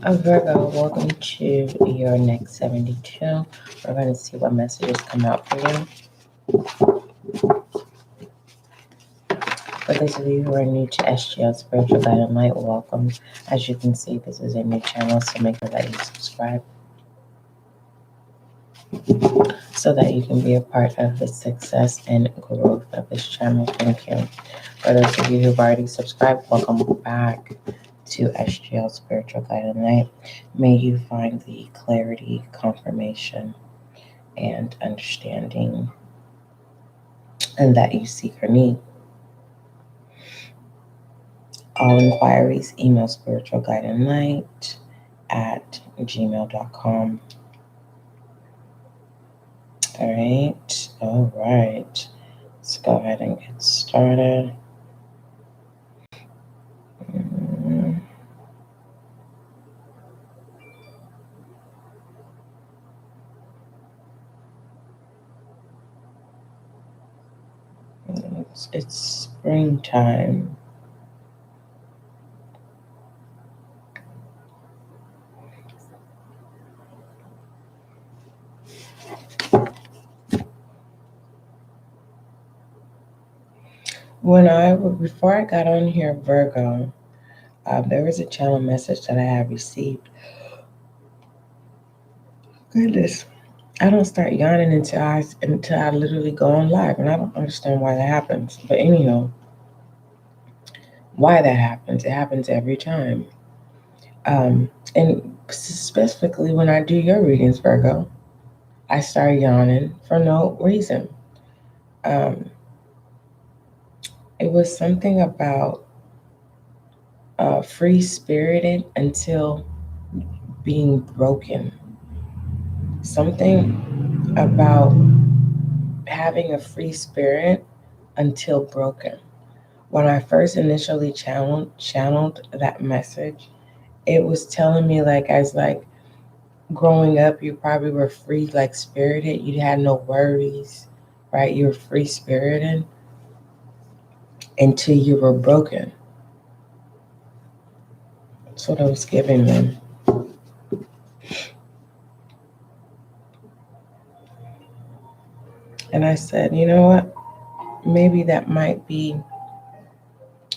Virgo, welcome to your next 72. We're going to see what messages come out for you. For those of you who are new to SGL Spiritual Guiding Light, welcome. As you can see, this is a new channel, so make sure that you subscribe so that you can be a part of the success and growth of this channel. Thank you. For those of you who've already subscribed, welcome back to SGL Spiritual Guiding Light. May you find the clarity, confirmation, and understanding and that you seek or need. All inquiries, email spiritualguidinglight@gmail.com. All right. Let's go ahead and get started. It's springtime. Before I got on here, Virgo, there was a channel message that I had received. Goodness, I don't start yawning until I literally go on live, and I don't understand why that happens. But anyhow, why that happens? It happens every time, and specifically when I do your readings, Virgo, I start yawning for no reason. It was something about free-spirited until being broken. Something about having a free spirit until broken. When I first initially channeled that message, it was telling me as growing up, you probably were free, spirited. You had no worries, right? You were free spirited until you were broken. That's what I was giving them. And I said, you know what? Maybe that might be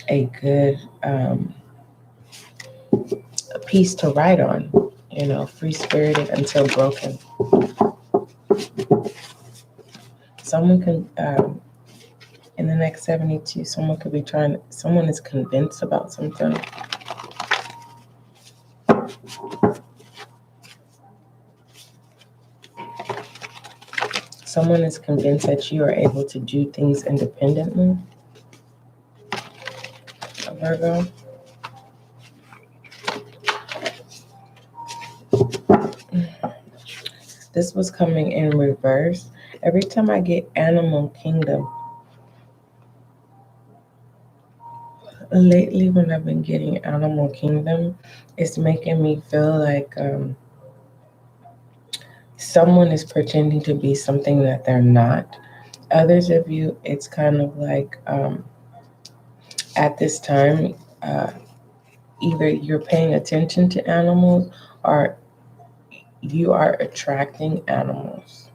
a good a piece to write on. Free spirited until broken. Someone can, in the next 72, someone is convinced about something. Someone is convinced that you are able to do things independently. Virgo. This was coming in reverse. Every time I get Animal Kingdom, lately when I've been getting Animal Kingdom, it's making me feel like someone is pretending to be something that they're not. Others of you, it's kind of like at this time, either you're paying attention to animals or you are attracting animals.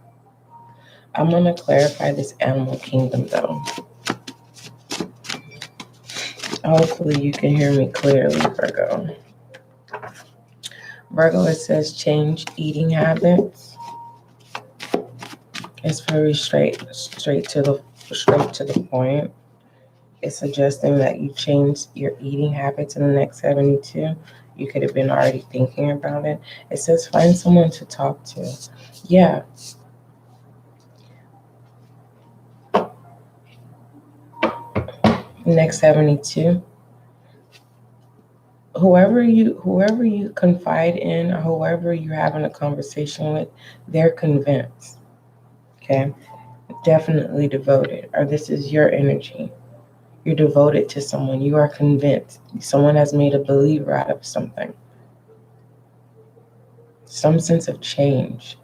I'm going to clarify this Animal Kingdom though. Hopefully you can hear me clearly, Virgo. Virgo, it says change eating habits. It's very straight to the point. It's suggesting that you change your eating habits in the next 72. You could have been already thinking about it. It says find someone to talk to. Yeah. Next 72. Whoever you confide in or whoever you're having a conversation with, they're convinced. Okay? Definitely devoted. Or this is your energy. You're devoted to someone. You are convinced. Someone has made a believer out of something. Some sense of change.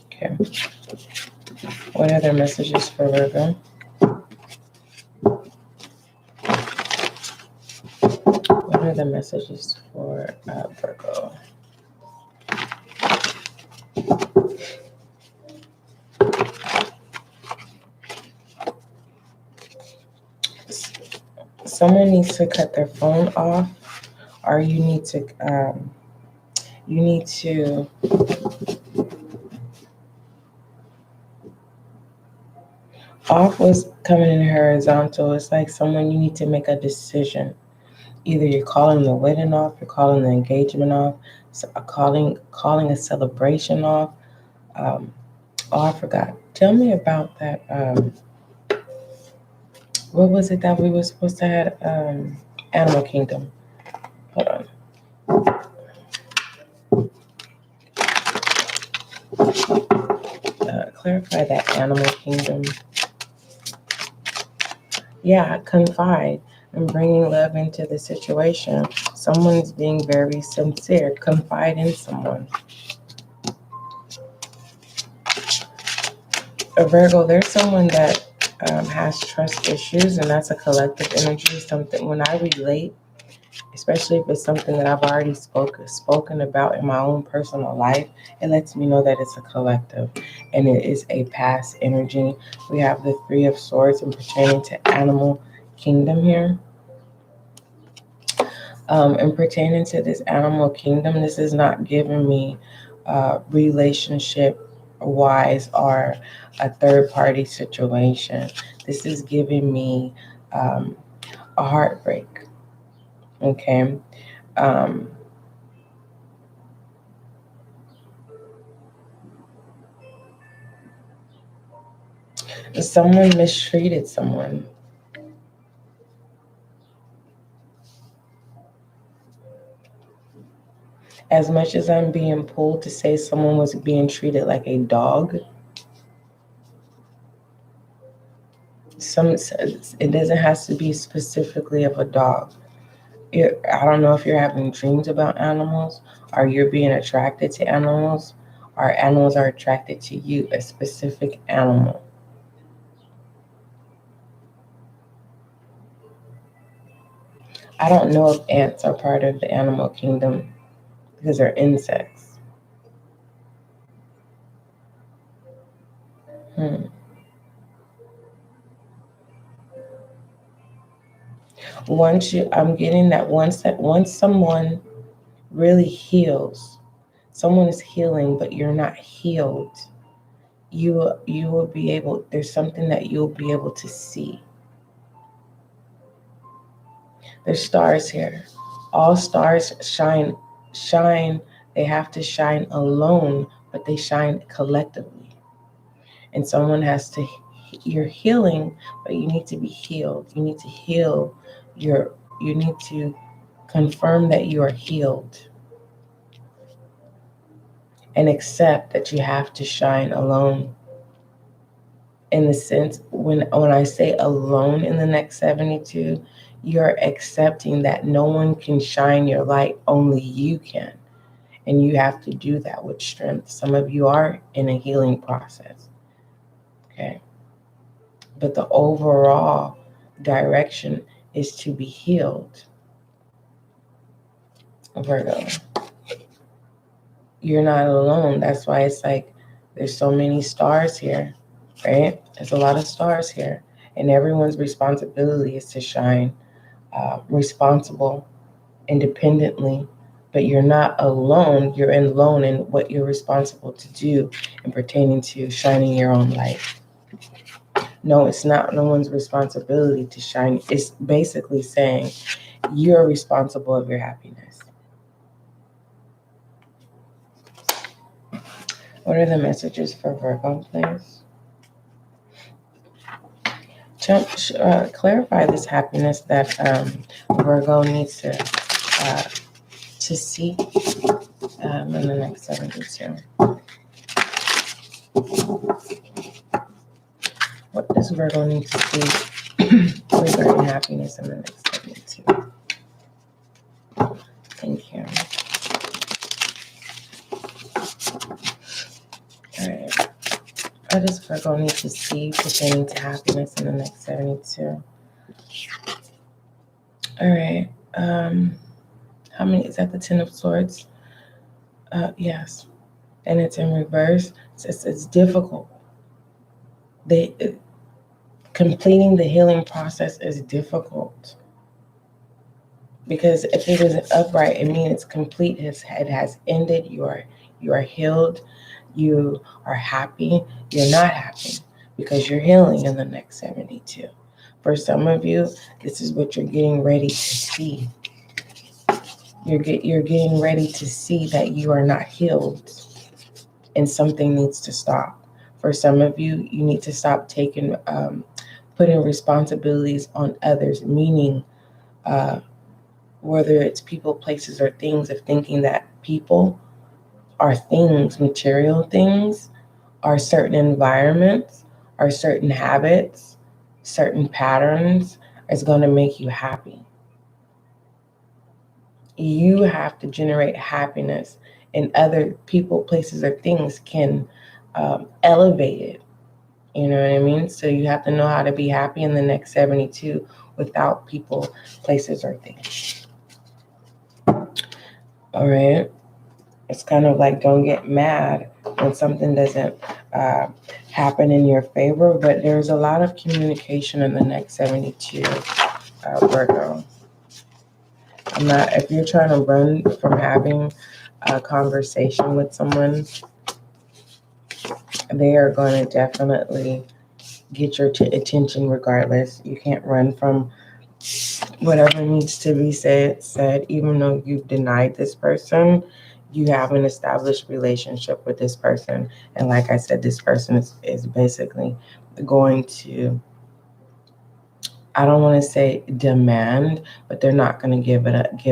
Okay. What are their messages for Virgo? What are the messages for Virgo? Someone needs to cut their phone off, or you need to off was coming in horizontal. It's like someone, you need to make a decision. Either you're calling the wedding off, you're calling the engagement off, calling a celebration off. Oh, I forgot. Tell me about that. What was it that we were supposed to have? Animal Kingdom. Hold on. Clarify that Animal Kingdom. Yeah, confide and bringing love into the situation. Someone's being very sincere. Confide in someone. A Virgo, there's someone that has trust issues, and that's a collective energy. Something when I relate, especially if it's something that I've already spoken about in my own personal life, it lets me know that it's a collective and it is a past energy. We have the Three of Swords and pertaining to Animal Kingdom here. And pertaining to this Animal Kingdom, this is not giving me relationship wise or a third party situation. This is giving me a heartbreak. Okay. Someone mistreated someone. As much as I'm being pulled to say someone was being treated like a dog, it doesn't have to be specifically of a dog. I don't know if you're having dreams about animals, or you're being attracted to animals, or animals are attracted to you, a specific animal. I don't know if ants are part of the animal kingdom because they're insects. I'm getting that once someone really heals, someone is healing, but you're not healed. You will be able. There's something that you'll be able to see. There's stars here. All stars shine. They have to shine alone, but they shine collectively. And someone has to. You're healing, but you need to be healed. You need to heal You need to confirm that you are healed. And accept that you have to shine alone. In the sense, when I say alone in the next 72, you're accepting that no one can shine your light, only you can. And you have to do that with strength. Some of you are in a healing process. Okay. But the overall direction is to be healed. Virgo. You're not alone. That's why it's like there's so many stars here, right? There's a lot of stars here. And everyone's responsibility is to shine responsible, independently. But you're not alone. You're alone in what you're responsible to do and pertaining to shining your own light. No, it's not no one's responsibility to shine. It's basically saying you're responsible of your happiness. What are the messages for Virgo, please? Clarify this happiness that Virgo needs to see in the next 72. What does Virgo need to see regarding happiness in the next 72? Thank you. All What does Virgo need to see pertaining to happiness in the next 72? All right. How many? Is that the Ten of Swords? Yes. And it's in reverse. It's difficult. Completing the healing process is difficult. Because if it is upright, it means it's complete. It has ended. You are healed. You are happy. You're not happy because you're healing in the next 72. For some of you, this is what you're getting ready to see. You're getting ready to see that you are not healed and something needs to stop. For some of you, you need to stop putting responsibilities on others, meaning whether it's people, places, or things, of thinking that people are things, material things, are certain environments, are certain habits, certain patterns is going to make you happy. You have to generate happiness, and other people, places, or things can elevate it. You know what I mean? So you have to know how to be happy in the next 72 without people, places, or things. All right? It's kind of like, don't get mad when something doesn't happen in your favor, but there's a lot of communication in the next 72, Virgo. If you're trying to run from having a conversation with someone, they are going to definitely get your attention regardless. You can't run from whatever needs to be said, even though you've denied this person. You have an established relationship with this person. And like I said, this person is basically going to, I don't want to say demand, but they're not going to give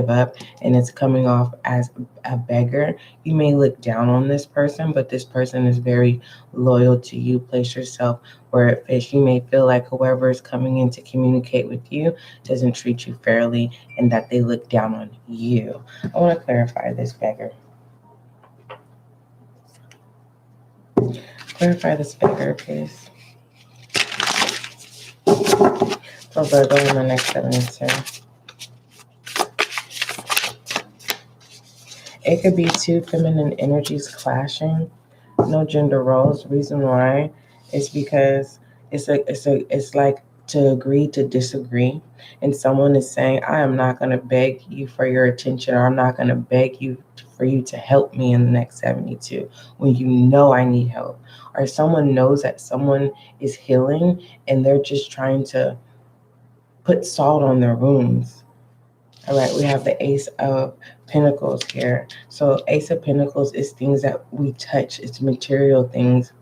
up. And it's coming off as a beggar. You may look down on this person, but this person is very loyal to you. Place yourself where it fits. You may feel like whoever is coming in to communicate with you doesn't treat you fairly and that they look down on you. I want to clarify this, beggar. Clarify this, beggar, please. For Virgo in the next 72. It could be two feminine energies clashing. No gender roles. Reason why is because it's like to agree to disagree. And someone is saying, I am not going to beg you for your attention, or I'm not going to beg you for you to help me in the next 72 when you know I need help. Or someone knows that someone is healing and they're just trying to put salt on their wounds. All right, we have the Ace of Pentacles here. So Ace of Pentacles is things that we touch. It's material things,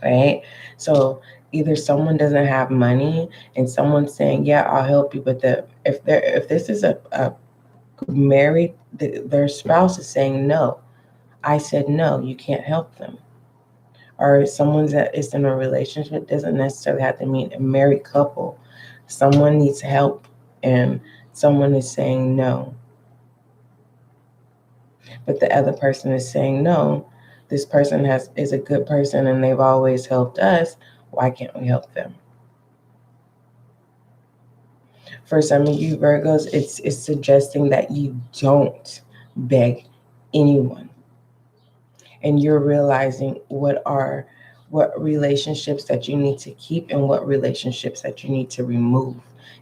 right? So either someone doesn't have money and someone's saying, yeah, I'll help you. But if this is a married, their spouse is saying, no, I said, no, you can't help them. Or someone that is in a relationship, doesn't necessarily have to mean a married couple. Someone needs help and someone is saying no. But the other person is saying, no, this person is a good person and they've always helped us. Why can't we help them? For some of you Virgos, it's suggesting that you don't beg anyone. And you're realizing what relationships that you need to keep and what relationships that you need to remove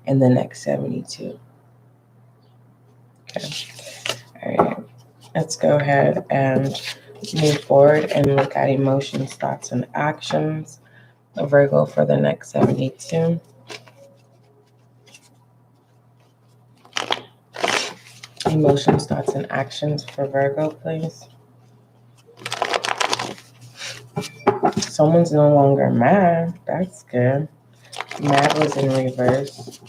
in the next 72. Okay. All right. Let's go ahead and move forward and look at emotions, thoughts, and actions of Virgo for the next 72. Emotions, thoughts, and actions for Virgo, please. Someone's no longer mad. That's good. Mad was in reverse.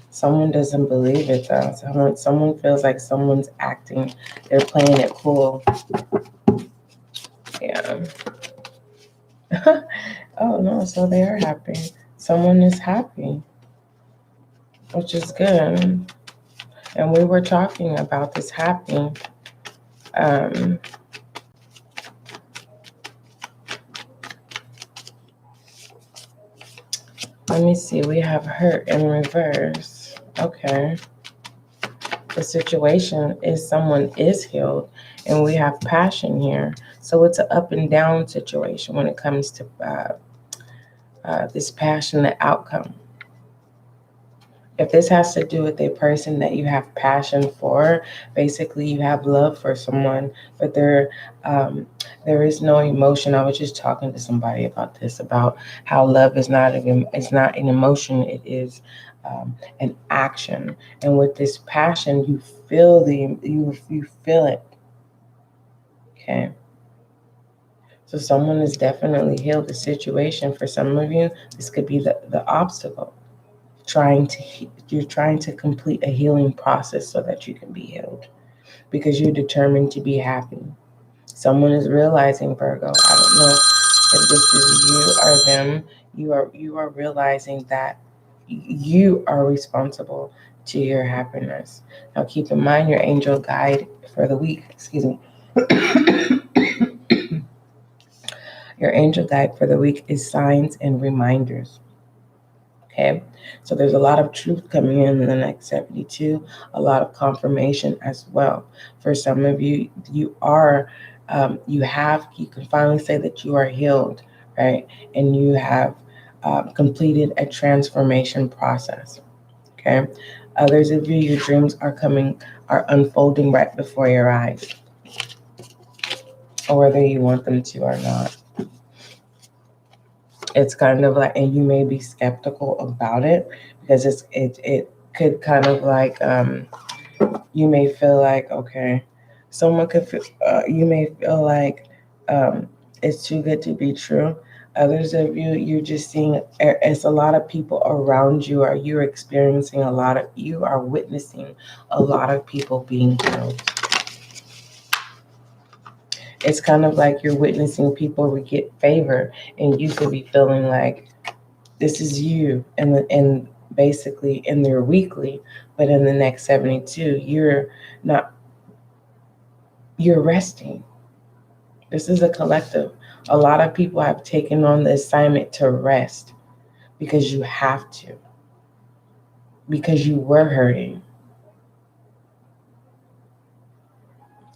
Someone doesn't believe it, though. Someone feels like someone's acting. They're playing it cool. Yeah. Oh, no, so they are happy. Someone is happy, which is good. And we were talking about this happy. Let me see. We have hurt in reverse. Okay. The situation is someone is healed, and we have passion here. So it's an up and down situation when it comes to this passionate outcome. If this has to do with a person that you have passion for, basically you have love for someone, but there is no emotion. I was just talking to somebody about this, about how love is not it's not an emotion. It is an action. And with this passion, you feel you feel it. Okay. So someone has definitely healed the situation. For some of you, this could be the obstacle. You're trying to complete a healing process so that you can be healed, because you're determined to be happy. Someone is realizing, Virgo, I don't know if this is you or them, you are realizing that you are responsible to your happiness. Now keep in mind your angel guide for the week, excuse me. Your angel guide for the week is signs and reminders. Okay, so there's a lot of truth coming in the next 72, a lot of confirmation as well. For some of you, you can finally say that you are healed, right? And you have completed a transformation process. Okay, others of you, your dreams are unfolding right before your eyes, or whether you want them to or not. It's kind of like, and you may be skeptical about it, because it could kind of like you may feel like, okay, someone could feel, you may feel like it's too good to be true. Others of you, you're just seeing it's a lot of people around you, or you're experiencing you are witnessing a lot of people being healed. It's kind of like you're witnessing people get favor, and you could be feeling like this is you, and basically in their weekly, but in the next 72, you're resting. This is a collective. A lot of people have taken on the assignment to rest because you have to, because you were hurting.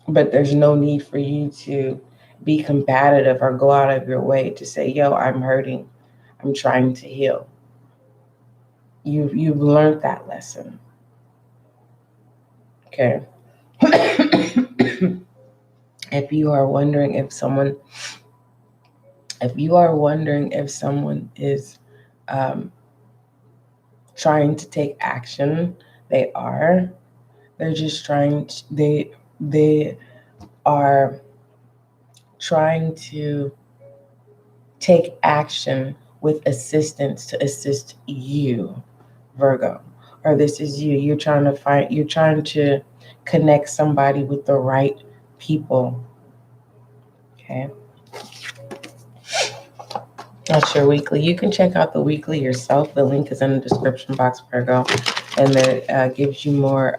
But there's no need for you to be combative or go out of your way to say, yo, I'm hurting. I'm trying to heal. You've learned that lesson. Okay. If you are wondering if someone is trying to take action, they are. They're just they are trying to take action with assistance to assist you, Virgo. Or this is you. You're trying to connect somebody with the right people. Okay. That's your weekly. You can check out the weekly yourself. The link is in the description box, Virgo. And that gives you more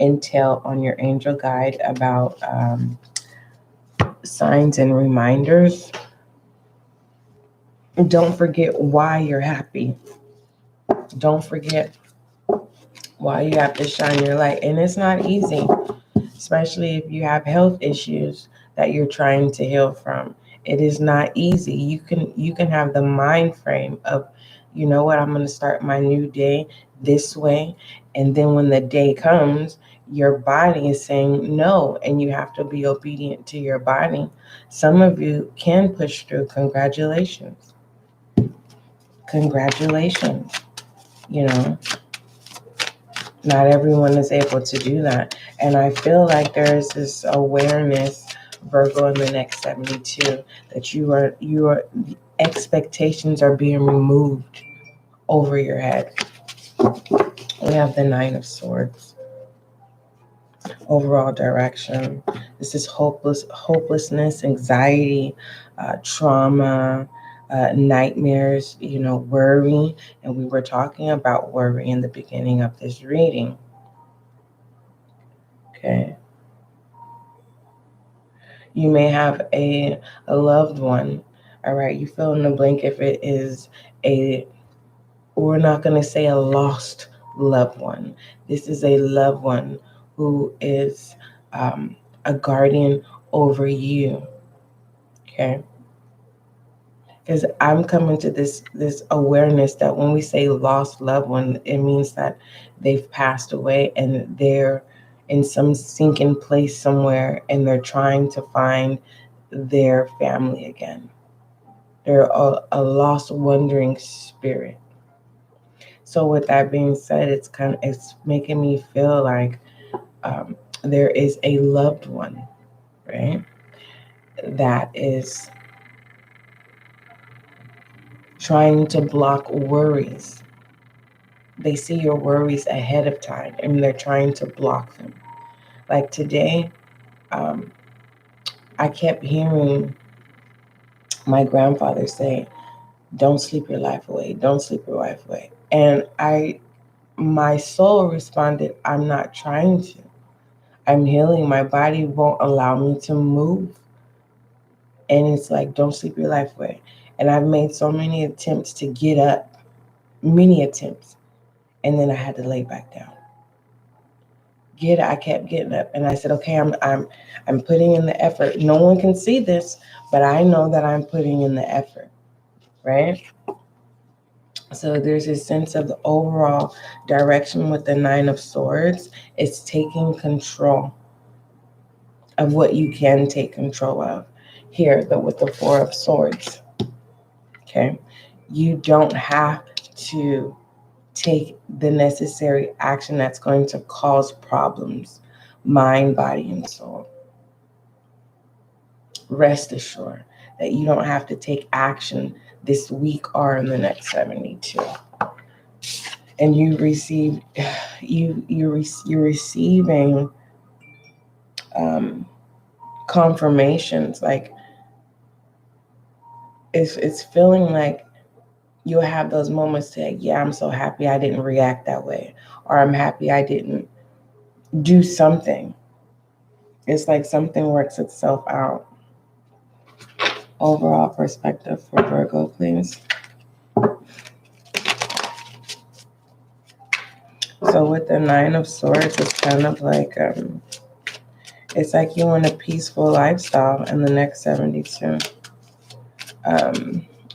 intel on your angel guide about signs and reminders. Don't forget why you're happy. Don't forget why you have to shine your light. And it's not easy, especially if you have health issues that you're trying to heal from. It is not easy. You can have the mind frame of, you know what, I'm going to start my new day this way. And then when the day comes, your body is saying no, and you have to be obedient to your body. Some of you can push through. Congratulations. Congratulations. You know, not everyone is able to do that. And I feel like there is this awareness, Virgo, in the next 72, that your expectations are being removed over your head. We have the Nine of Swords. Overall direction. This is hopelessness, anxiety, trauma, nightmares, worry. And we were talking about worry in the beginning of this reading. Okay. You may have a loved one. All right. You fill in the blank if it is a we're not going to say a lost loved one. This is a loved one who is a guardian over you. Okay. Because I'm coming to this awareness that when we say lost loved one, it means that they've passed away and they're in some sinking place somewhere and they're trying to find their family again. They're a lost, wandering spirit. So with that being said, it's making me feel like there is a loved one, right? That is trying to block worries. They see your worries ahead of time and they're trying to block them. Like today, um, I kept hearing my grandfather say, "Don't sleep your life away. Don't sleep your life away." And my soul responded, "I'm not trying to. I'm healing. My body won't allow me to move." And it's like, don't sleep your life away. And I've made so many attempts to get up, many attempts, and then I had to lay back down. I kept getting up, and I said, okay, I'm putting in the effort. No one can see this, but I know that I'm putting in the effort, right? So there's a sense of the overall direction with the Nine of Swords. It's taking control of what you can take control of. Here, with the Four of Swords, okay? You don't have to take the necessary action that's going to cause problems, mind, body, and soul. Rest assured that you don't have to take action this week or in the next 72. And you're receiving confirmations. Like it's feeling like you'll have those moments to, yeah, I'm so happy I didn't react that way, or I'm happy I didn't do something. It's like something works itself out. Overall perspective for Virgo, please. So with the Nine of Swords, it's kind of like it's like you want a peaceful lifestyle in the next 72,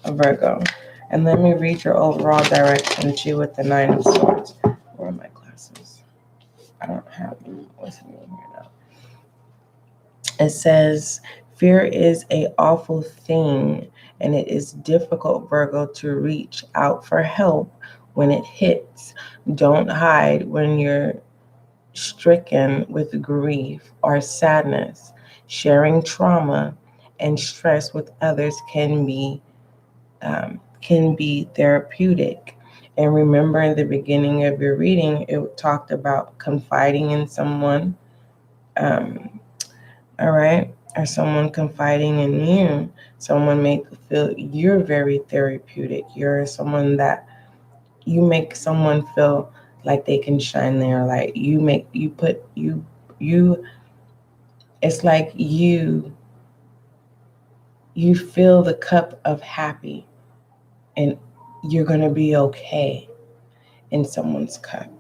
Virgo. And let me read your overall direction too with the Nine of Swords. Where are my glasses? I don't have them with me here now. It says, fear is an awful thing, and it is difficult, Virgo, to reach out for help when it hits. Don't hide when you're stricken with grief or sadness. Sharing trauma and stress with others can be therapeutic. And remember, in the beginning of your reading, it talked about confiding in someone. All right, or someone confiding in you. Someone make feel you're very therapeutic. You're someone that you make someone feel like they can shine their light. It's like you fill the cup of happy and you're going to be okay in someone's cup.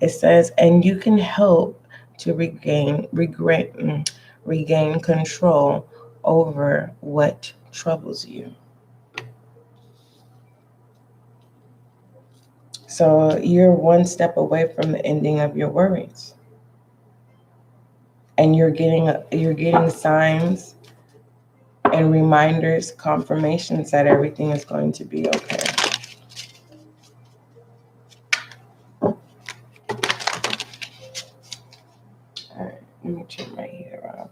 It says, and you can help to regain control over what troubles you. So you're one step away from the ending of your worries. And you're getting signs and reminders, confirmations that everything is going to be okay. All right, let me turn my heater off.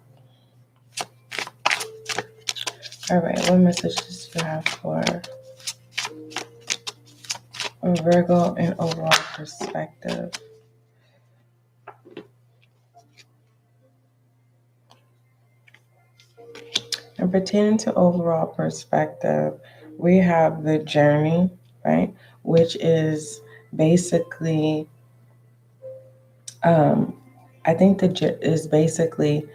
All right, what messages do you have for a Virgo and overall perspective? And pertaining to overall perspective, we have the journey, right? Which is basically, I think is basically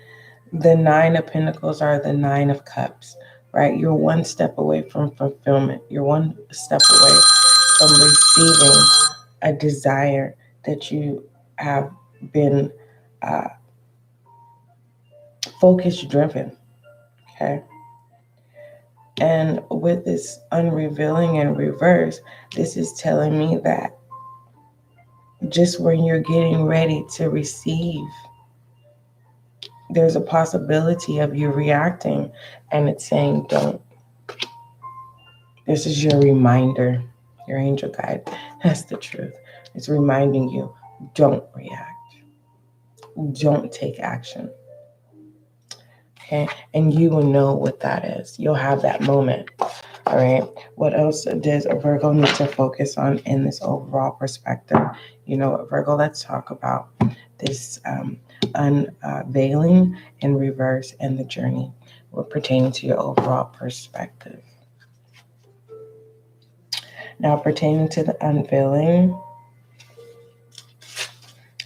the Nine of Pentacles are the Nine of Cups, right? You're one step away from fulfillment. You're one step away from receiving a desire that you have been focus driven. Okay. And with this unrevealing in reverse, this is telling me that just when you're getting ready to receive, there's a possibility of you reacting, and it's saying, don't. This is your reminder, your angel guide. That's the truth. It's reminding you, don't react. Don't take action. Okay? And you will know what that is. You'll have that moment. All right. What else does a Virgo need to focus on in this overall perspective? You know what, Virgo, let's talk about this unveiling in reverse and the journey pertaining to your overall perspective. Now, pertaining to the unveiling,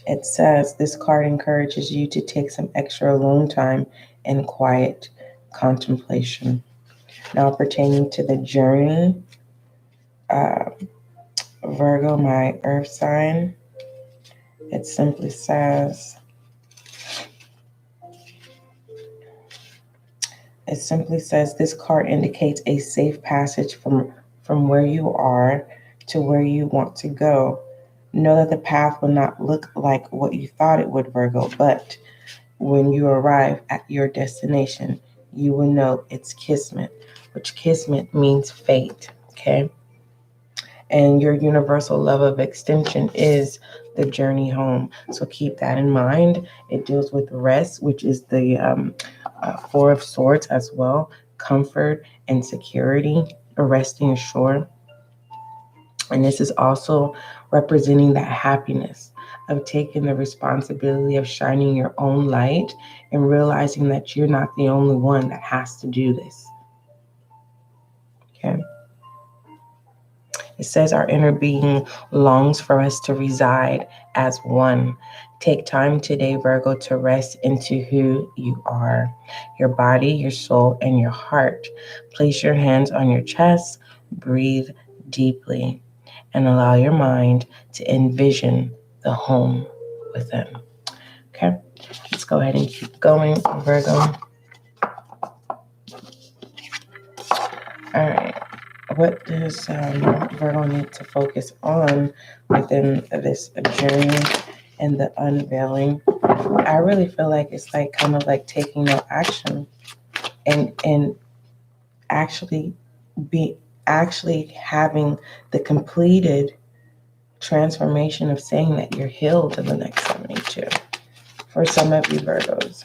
it says this card encourages you to take some extra alone time and quiet contemplation. Now, pertaining to the journey, Virgo, my earth sign, it simply says, this card indicates a safe passage from where you are to where you want to go. Know that the path will not look like what you thought it would, Virgo, but when you arrive at your destination, you will know it's kismet, which kismet means fate, okay? And your universal love of extension is the journey home. So keep that in mind. It deals with rest, which is the Four of Swords as well, comfort and security, resting ashore. And this is also representing that happiness of taking the responsibility of shining your own light and realizing that you're not the only one that has to do this. Okay. It says our inner being longs for us to reside as one. Take time today, Virgo, to rest into who you are, your body, your soul, and your heart. Place your hands on your chest, breathe deeply, and allow your mind to envision the home within. Okay, let's go ahead and keep going, Virgo. All right. What does Virgo need to focus on within this journey and the unveiling? I really feel like it's like kind of like taking no action and actually having the completed transformation of saying that you're healed in the next 72. For some of you Virgos.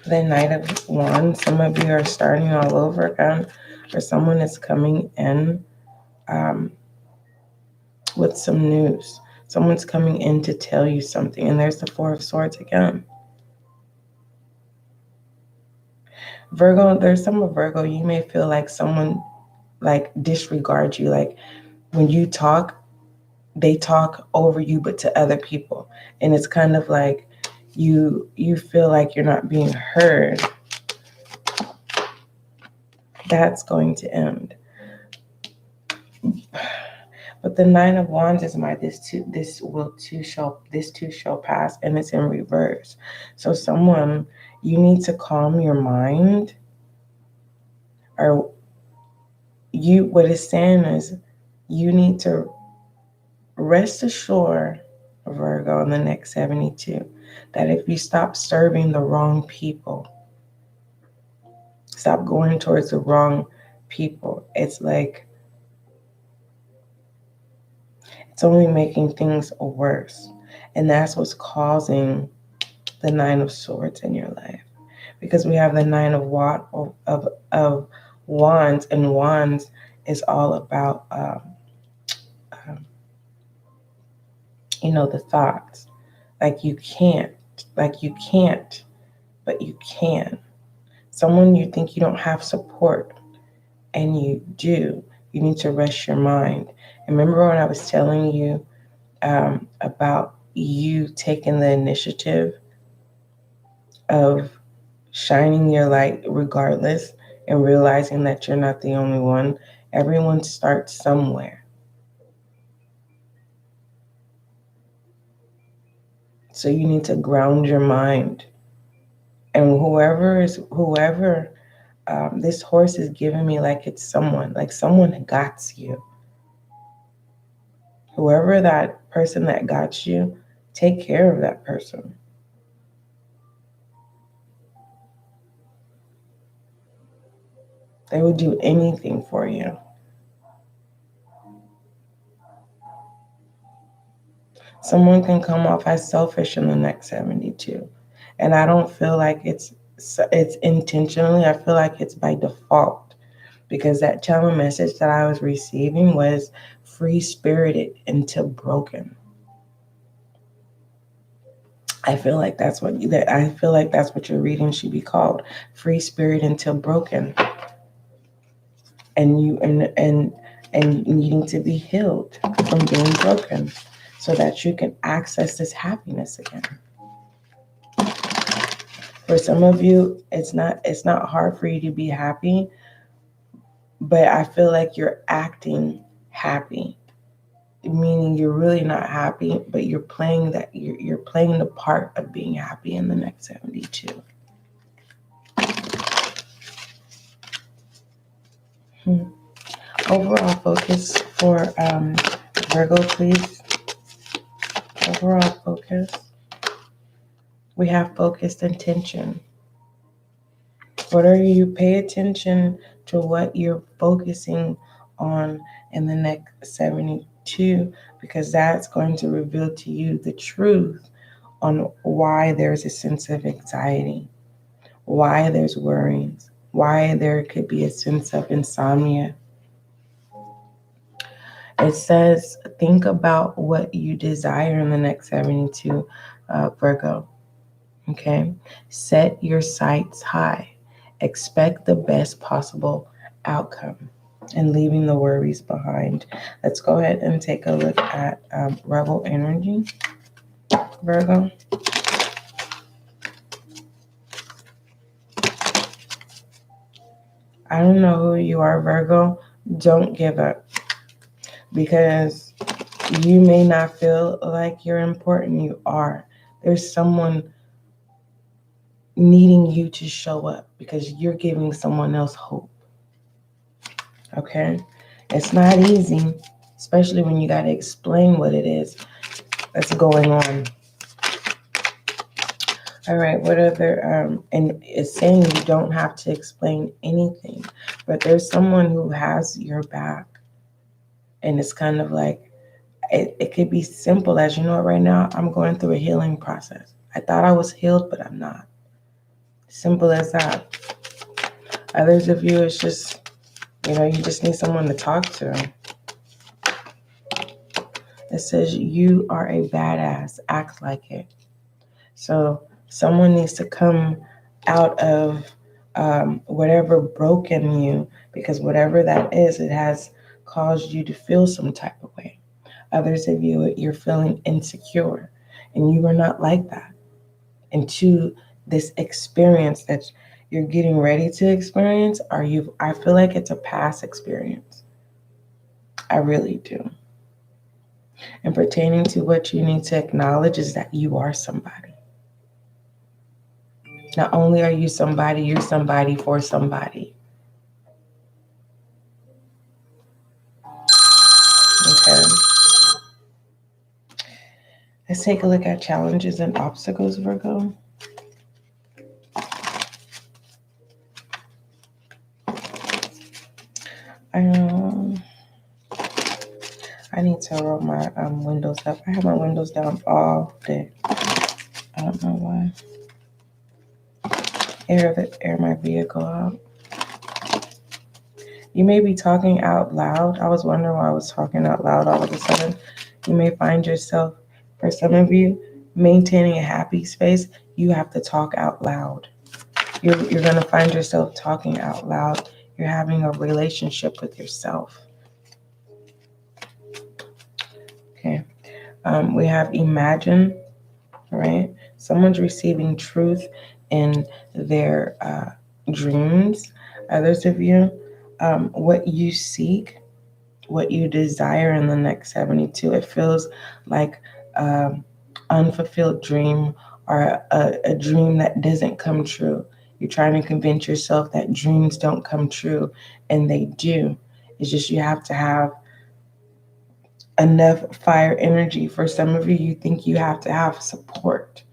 The Knight of Wands, some of you are starting all over again, or someone is coming in with some news. Someone's coming in to tell you something, and there's the Four of Swords again. Virgo, there's some of Virgo, you may feel like someone like disregards you. Like when you talk, they talk over you, but to other people. And it's kind of like you feel like you're not being heard. That's going to end. But the Nine of Wands is this too shall pass, and it's in reverse. So someone, you need to calm your mind, or what it's saying is you need to rest assured, Virgo, in the next 72, that if you stop serving the wrong people, stop going towards the wrong people, it's like it's only making things worse. And that's what's causing the Nine of Swords in your life. Because we have the Nine of Wands, and Wands is all about, the thoughts. Like you can't, but you can. Someone you think you don't have support, and you do. You need to rest your mind. And remember when I was telling you about you taking the initiative of shining your light regardless, and realizing that you're not the only one. Everyone starts somewhere. So you need to ground your mind. And this horse is giving me like it's someone, like someone got you. Whoever that person that got you, take care of that person. They would do anything for you. Someone can come off as selfish in the next 72. And I don't feel like it's intentionally. I feel like it's by default, because that channel message that I was receiving was free-spirited until broken. I feel like that's what your reading should be called, free spirit until broken. And you and needing to be healed from being broken so that you can access this happiness again. For some of you, it's not hard for you to be happy, but I feel like you're acting happy, meaning you're really not happy, but you're playing the part of being happy in the next 72. Overall focus for Virgo, please. Overall focus. We have focused intention. Pay attention to what you're focusing on in the next 72, because that's going to reveal to you the truth on why there's a sense of anxiety, why there's worries, why there could be a sense of insomnia. It says, think about what you desire in the next 72, Virgo. Okay? Set your sights high. Expect the best possible outcome and leaving the worries behind. Let's go ahead and take a look at Rebel energy, Virgo. I don't know who you are, Virgo. Don't give up, because you may not feel like you're important. You are. There's someone needing you to show up because you're giving someone else hope. Okay? It's not easy, especially when you got to explain what it is that's going on. All right, what other, and it's saying you don't have to explain anything, but there's someone who has your back. And it's kind of like, it could be simple as, right now I'm going through a healing process. I thought I was healed, but I'm not. Simple as that. Others of you, it's just, you just need someone to talk to. It says you are a badass. Act like it. So someone needs to come out of whatever broken you, because whatever that is, it has caused you to feel some type of way. Others of you, you're feeling insecure, and you are not like that. And to this experience that you're getting ready to experience, I feel like it's a past experience. I really do. And pertaining to what you need to acknowledge is that you are somebody. Not only are you somebody, you're somebody for somebody. Okay. Let's take a look at challenges and obstacles, Virgo. I need to roll my windows up. I have my windows down all day. I don't know why. Air my vehicle out. You may be talking out loud. I was wondering why I was talking out loud all of a sudden. You may find yourself, for some of you, maintaining a happy space. You have to talk out loud. You're going to find yourself talking out loud. You're having a relationship with yourself. Okay. We have imagine, right? Someone's receiving truth in their dreams. Others of you, what you seek, what you desire in the next 72, it feels like unfulfilled dream or a dream that doesn't come true. You're trying to convince yourself that dreams don't come true, and they do. It's just you have to have enough fire energy. For some of you, you think you have to have support.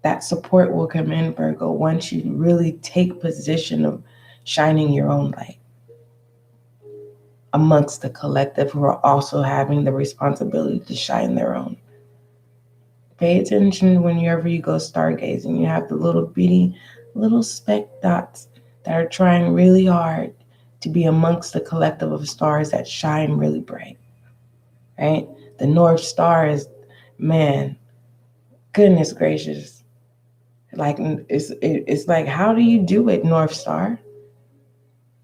That support will come in, Virgo, once you really take position of shining your own light amongst the collective who are also having the responsibility to shine their own. Pay attention whenever you go stargazing. You have the little bitty, little speck dots that are trying really hard to be amongst the collective of stars that shine really bright, right? The North Star is, man, goodness gracious. Like, it's like, how do you do it, North Star?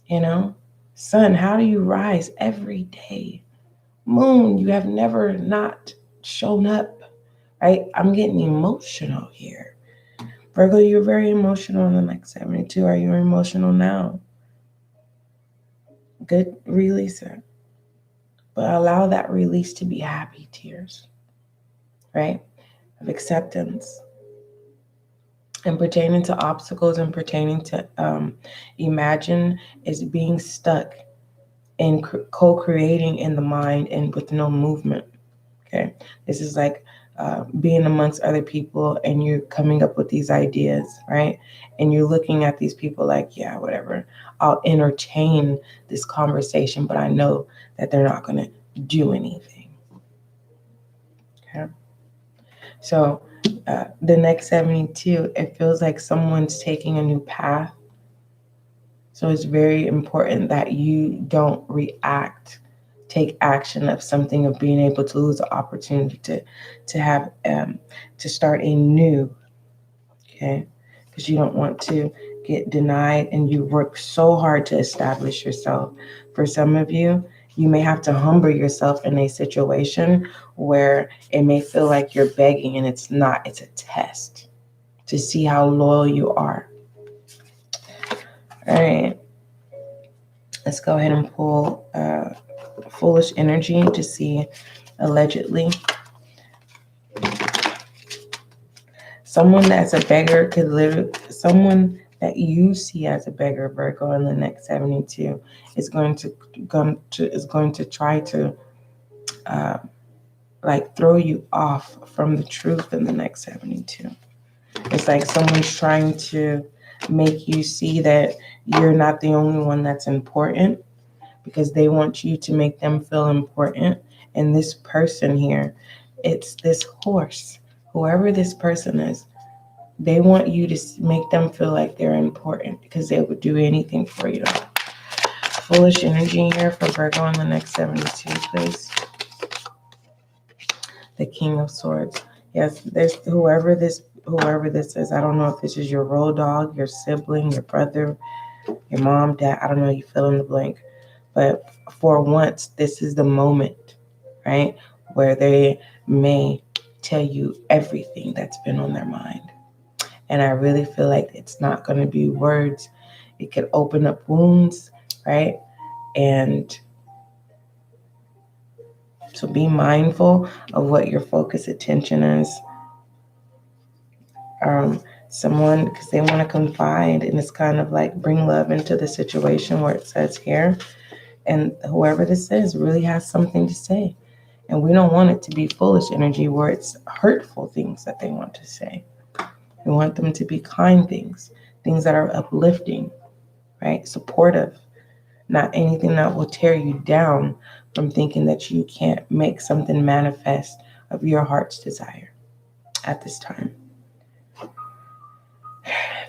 You know? Sun, how do you rise every day? Moon, you have never not shown up. Right? I'm getting emotional here. Virgo, you're very emotional in the next 72. Are you emotional now? Good, release it. But allow that release to be happy tears, right? Of acceptance. And pertaining to obstacles and pertaining to imagine is being stuck in co-creating in the mind and with no movement. Okay, this is like being amongst other people and you're coming up with these ideas, right? And you're looking at these people like, yeah, whatever. I'll entertain this conversation, but I know that they're not going to do anything. Okay. So the next 72, it feels like someone's taking a new path. So it's very important that you don't react, take action of something, of being able to lose the opportunity to have to start a new, okay? Because you don't want to get denied, and you work so hard to establish yourself. For some of you, you may have to humble yourself in a situation where it may feel like you're begging, and it's not. It's a test to see how loyal you are. All right. Let's go ahead and pull foolish energy to see, allegedly. Someone that's a beggar could literally, someone that you see as a beggar, Virgo, in the next 72 is going to try to like throw you off from the truth in the next 72. It's like someone's trying to make you see that you're not the only one that's important, because they want you to make them feel important. And this person here, it's this horse, whoever this person is, they want you to make them feel like they're important because they would do anything for you. Foolish energy here for Virgo in the next 72, please. The King of Swords. Yes, there's whoever this is. I don't know if this is your road dog, your sibling, your brother, your mom, dad. I don't know. You fill in the blank. But for once, this is the moment, right, where they may tell you everything that's been on their mind. And I really feel like it's not going to be words. It could open up wounds, right? And so be mindful of what your focus attention is. Someone, because they want to confide, and it's kind of like bring love into the situation where it says here. And whoever this is really has something to say. And we don't want it to be foolish energy where it's hurtful things that they want to say. We want them to be kind things, things that are uplifting, right? Supportive, not anything that will tear you down from thinking that you can't make something manifest of your heart's desire at this time.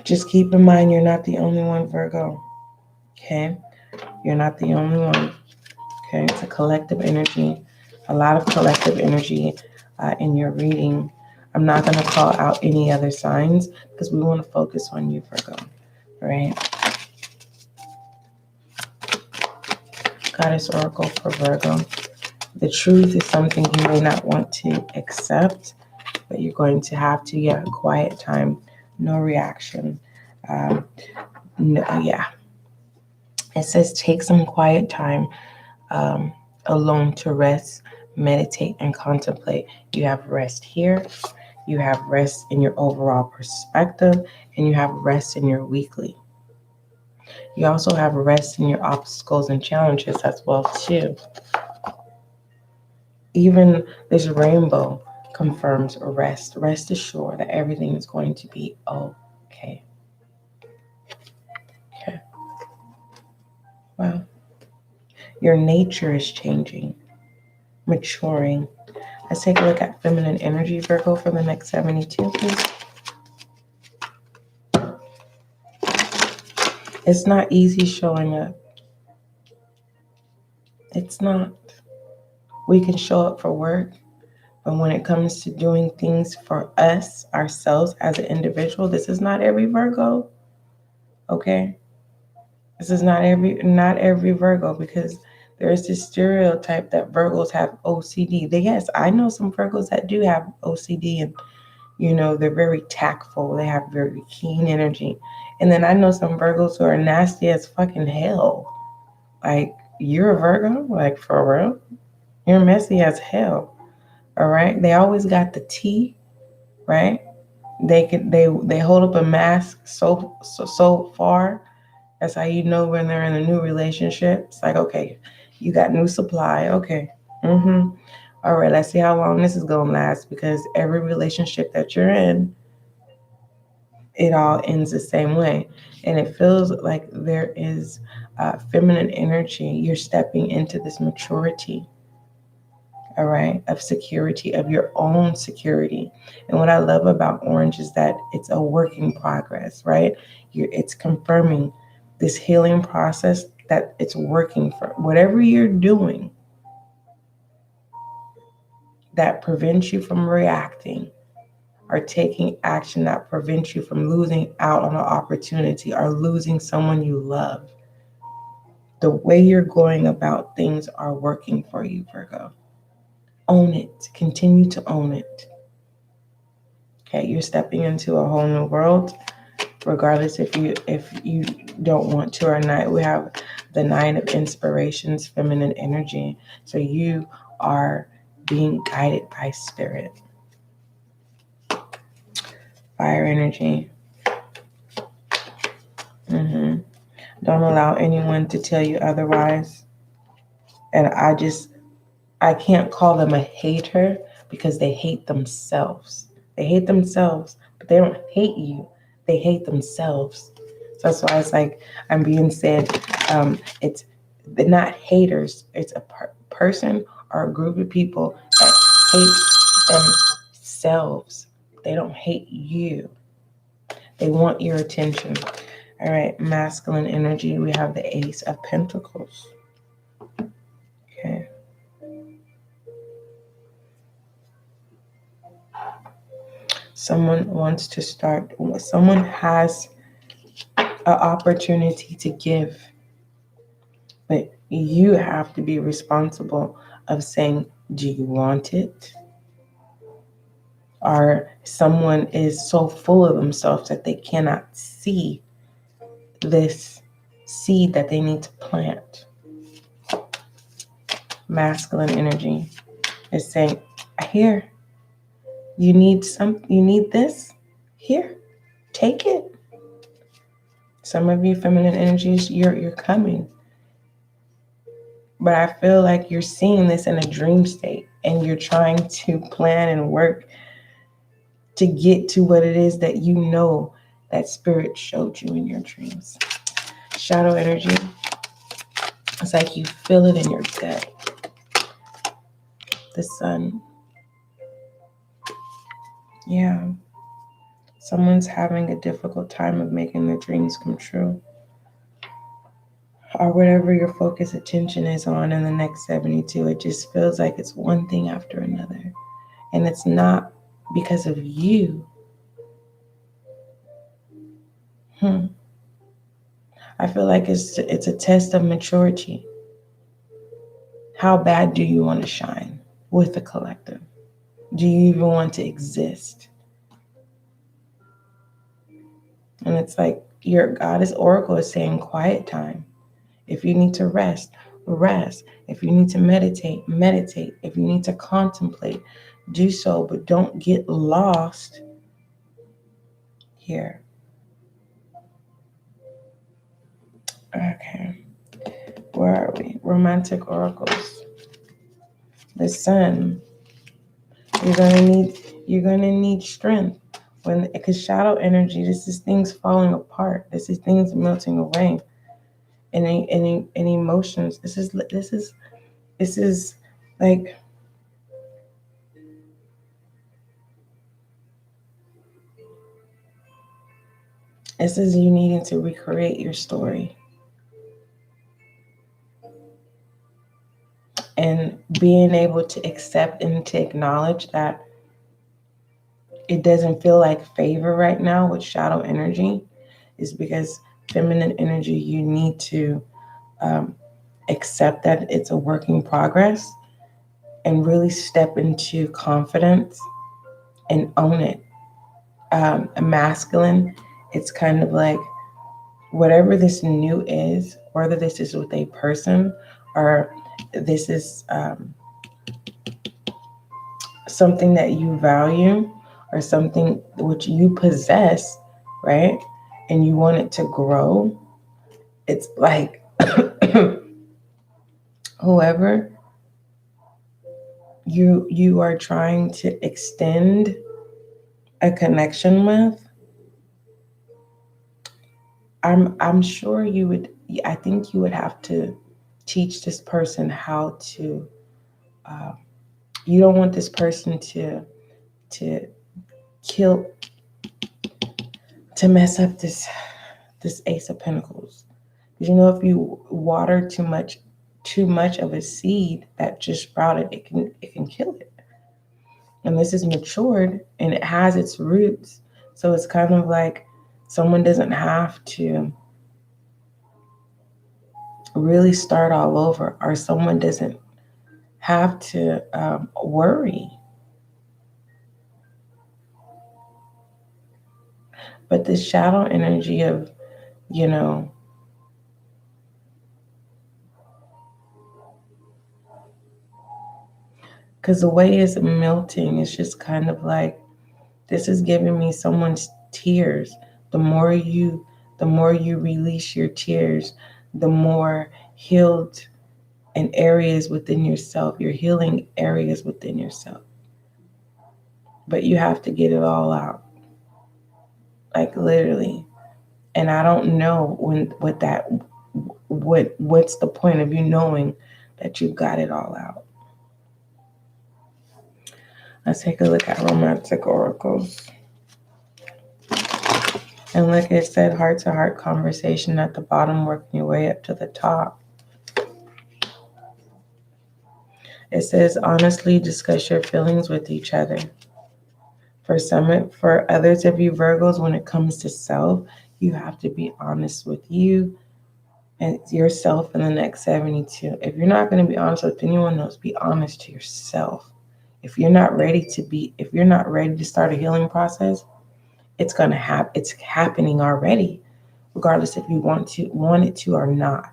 Just keep in mind, you're not the only one, Virgo, okay? You're not the only one, okay? It's a collective energy, a lot of collective energy in your reading. I'm not going to call out any other signs because we want to focus on you, Virgo, right? Goddess Oracle for Virgo. The truth is something you may not want to accept, but you're going to have to get a quiet time, no reaction. No, yeah. It says take some quiet time alone to rest, meditate, and contemplate. You have rest here, you have rest in your overall perspective, and you have rest in your weekly. You also have rest in your obstacles and challenges as well too. Even this rainbow confirms rest. Rest assured that everything is going to be okay. Okay. Well, your nature is changing, maturing. Let's take a look at feminine energy, Virgo, for the next 72, please. It's not easy showing up. It's not. We can show up for work, but when it comes to doing things for us, ourselves as an individual, this is not every Virgo. Okay? This is not every Virgo, because there's this stereotype that Virgos have OCD. Yes, I know some Virgos that do have OCD, and they're very tactful. They have very keen energy. And then I know some Virgos who are nasty as fucking hell. Like, you're a Virgo? Like, for real? You're messy as hell. All right? They always got the tea, right? They hold up a mask so far. That's how you know when they're in a new relationship. It's like, okay, you got new supply. Okay. All right, let's see how long this is going to last, because every relationship that you're in, it all ends the same way. And it feels like there is feminine energy. You're stepping into this maturity, all right, of security, of your own security. And what I love about Orange is that it's a work in progress, right? It's confirming this healing process, that it's working for whatever you're doing that prevents you from reacting, or taking action that prevents you from losing out on an opportunity or losing someone you love. The way you're going about things are working for you, Virgo. Own it. Continue to own it. Okay, you're stepping into a whole new world, regardless if you don't want to or not. We have the Nine of Inspirations, feminine energy. So you are being guided by spirit. Fire energy. Don't allow anyone to tell you otherwise. And I can't call them a hater, because they hate themselves. They hate themselves, but they don't hate you. They hate themselves. So that's why it's like I'm being said, they're not haters. It's a person or a group of people that hate themselves. They don't hate you. They want your attention. All right, masculine energy, we have the Ace of Pentacles. Okay. Someone wants to start, someone has an opportunity to give, but you have to be responsible of saying, do you want it? Or someone is so full of themselves that they cannot see this seed that they need to plant. Masculine energy is saying, here, you need this? Here, take it. Some of you feminine energies, you're coming. But I feel like you're seeing this in a dream state, and you're trying to plan and work to get to what it is that you know that spirit showed you in your dreams. Shadow energy. It's like you feel it in your gut. The sun. Yeah. Someone's having a difficult time of making their dreams come true. Or whatever your focus attention is on in the next 72, it just feels like it's one thing after another. And it's not because of you. I feel like it's a test of maturity. How bad do you want to shine with the collective? Do you even want to exist? And it's like your goddess oracle is saying quiet time. If you need to rest, rest. If you need to meditate, meditate. If you need to contemplate, do so, but don't get lost here. Okay, where are we? Romantic oracles. The sun. You're gonna need strength because shadow energy. This is things falling apart. This is things melting away. And emotions. This is like, this is you needing to recreate your story and being able to accept and to acknowledge that it doesn't feel like favor right now with shadow energy is because feminine energy, you need to accept that it's a work in progress and really step into confidence and own it. Masculine, it's kind of like whatever this new is, whether this is with a person or this is something that you value or something which you possess, right? And you want it to grow. It's like whoever you are trying to extend a connection with, I'm sure you would. I think you would have to teach this person how to. You don't want this person to kill, to mess up this Ace of Pentacles. Because if you water too much of a seed that just sprouted, it can kill it. And this is matured and it has its roots. So it's kind of like someone doesn't have to really start all over, or someone doesn't have to worry. But the shadow energy of, because the way it's melting is just kind of like, this is giving me someone's tears. The more you release your tears, the more healed in areas within yourself. You're healing areas within yourself. But you have to get it all out. Like literally. And I don't know what's the point of you knowing that you got it all out. Let's take a look at romantic oracles. And like I said, heart-to-heart conversation at the bottom, working your way up to the top. It says, honestly discuss your feelings with each other. For others of you Virgos, when it comes to self, you have to be honest with you and yourself in the next 72. If you're not going to be honest with anyone else, be honest to yourself. If you're not ready to start a healing process, it's going to happen. It's happening already, regardless if you want it to or not.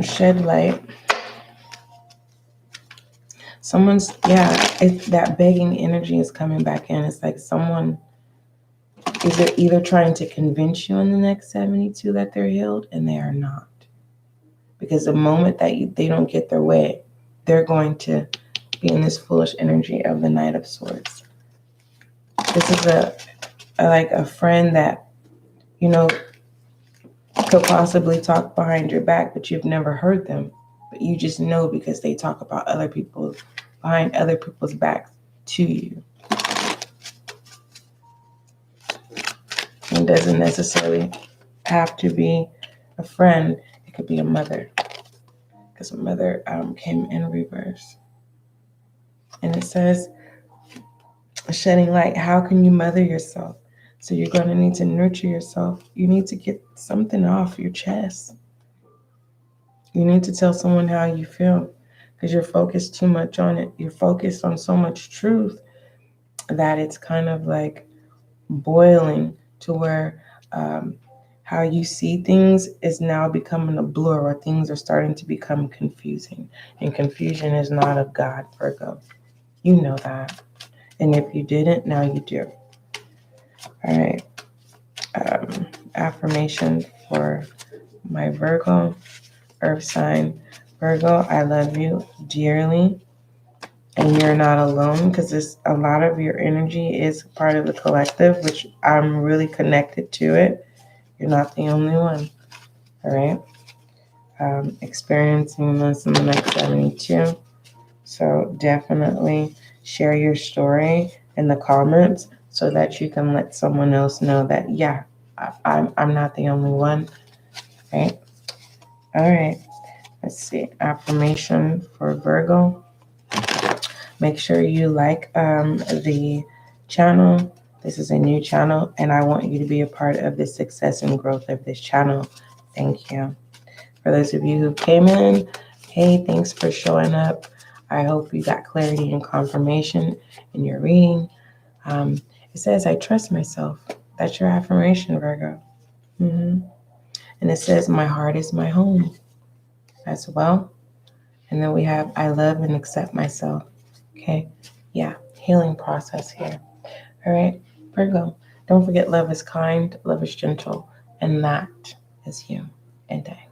Shed light. It's that begging energy is coming back in. It's like someone is either trying to convince you in the next 72 that they're healed, and they are not. Because the moment that they don't get their way, they're going to be in this foolish energy of the Knight of Swords. This is a friend that, could possibly talk behind your back, but you've never heard them. But you just know because they talk about other people behind other people's backs to you. It doesn't necessarily have to be a friend. It could be a mother. Because a mother came in reverse. And it says, shedding light, how can you mother yourself? So you're going to need to nurture yourself. You need to get something off your chest. You need to tell someone how you feel because you're focused too much on it. You're focused on so much truth that it's kind of like boiling to where how you see things is now becoming a blur, or things are starting to become confusing. And confusion is not of God, Virgo. You know that. And if you didn't, now you do. All right. Affirmation for my Virgo, Earth sign. Virgo, I love you dearly. And you're not alone, because a lot of your energy is part of the collective, which I'm really connected to it. You're not the only one. All right. Experiencing this in the next 72. So definitely share your story in the comments so that you can let someone else know that, yeah, I'm not the only one. Right. All right. Let's see. Affirmation for Virgo. Make sure you like the channel. This is a new channel, and I want you to be a part of the success and growth of this channel. Thank you. For those of you who came in, hey, thanks for showing up. I hope you got clarity and confirmation in your reading. It says, I trust myself. That's your affirmation, Virgo. And it says, my heart is my home as well. And then we have, I love and accept myself. Okay. Yeah. Healing process here. All right. Virgo, don't forget, love is kind, love is gentle, and that is you and I.